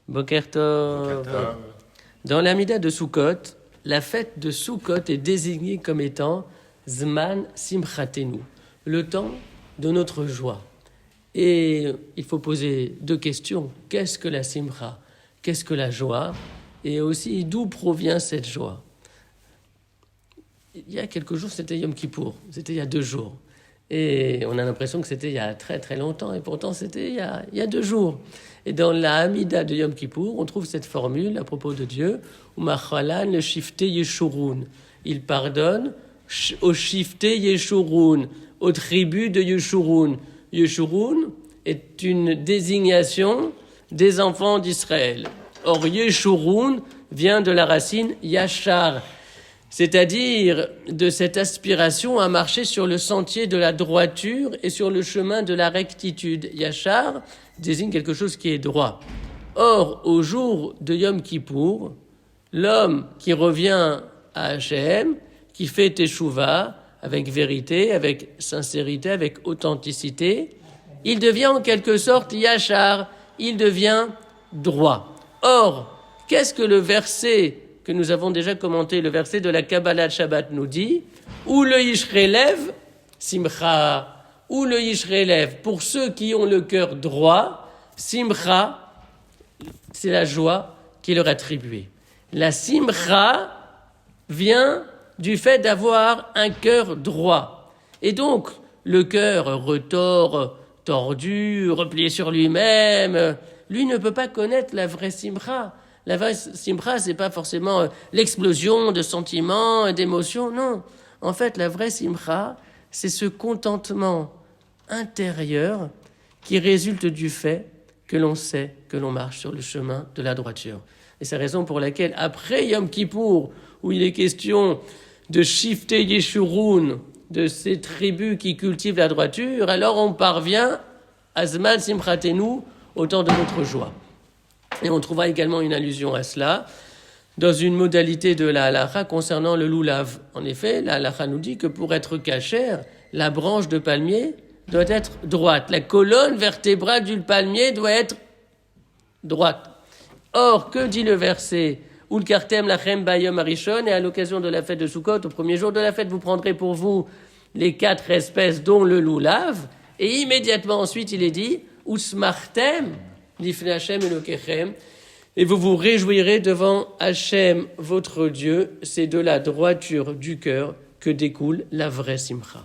Boker Tov. Dans l'Amida de Sukkot, la fête de Sukkot est désignée comme étant Zman Simchatenu, le temps de notre joie. Et il faut poser deux questions. Qu'est-ce que la Simcha? Qu'est-ce que la joie? Et aussi, d'où provient cette joie? Il y a quelques jours, c'était Yom Kippour. C'était il y a 2 jours. Et on a l'impression que c'était il y a très très longtemps. Et pourtant, c'était il y a 2 jours. Et dans la Hamida de Yom Kippour, on trouve cette formule à propos de Dieu. Umachalan le shifte yeshurun. Il pardonne au shifte yeshurun, aux tribus de Yeshurun. Yeshurun est une désignation des enfants d'Israël. Or, Yeshurun vient de la racine Yachar, c'est-à-dire de cette aspiration à marcher sur le sentier de la droiture et sur le chemin de la rectitude. Yachar désigne quelque chose qui est droit. Or, au jour de Yom Kippour, l'homme qui revient à Hachem, qui fait teshuva avec vérité, avec sincérité, avec authenticité, il devient en quelque sorte Yachar, il devient droit. Or, qu'est-ce que le verset que nous avons déjà commenté, le verset de la Kabbalah de Shabbat nous dit, ou le Yishrelev, Simcha, ou le Yishrelev, pour ceux qui ont le cœur droit, Simcha, c'est la joie qui leur est attribuée. La Simcha vient du fait d'avoir un cœur droit. Et donc, le cœur retors, tordu, replié sur lui-même, lui ne peut pas connaître la vraie Simcha. La vraie Simcha, c'est pas forcément l'explosion de sentiments et d'émotions, non. En fait, la vraie Simcha, c'est ce contentement intérieur qui résulte du fait que l'on sait que l'on marche sur le chemin de la droiture. Et c'est la raison pour laquelle, après Yom Kippour, où il est question de shifter Yeshurun, de ces tribus qui cultivent la droiture, alors on parvient à Zman Simchatenu, au temps de notre joie. Et on trouvera également une allusion à cela dans une modalité de la halakha concernant le loulav. En effet, la halakha nous dit que pour être cachère, la branche de palmier doit être droite. La colonne vertébrale du palmier doit être droite. Or, que dit le verset? Ulkartem lachem bayom arishon, et à l'occasion de la fête de Sukkot, au premier jour de la fête, vous prendrez pour vous les 4 espèces, dont le loulav, et immédiatement ensuite il est dit Usmartem lifnei Hashem Elokechem, et vous vous réjouirez devant Hashem votre Dieu. C'est de la droiture du cœur que découle la vraie simcha.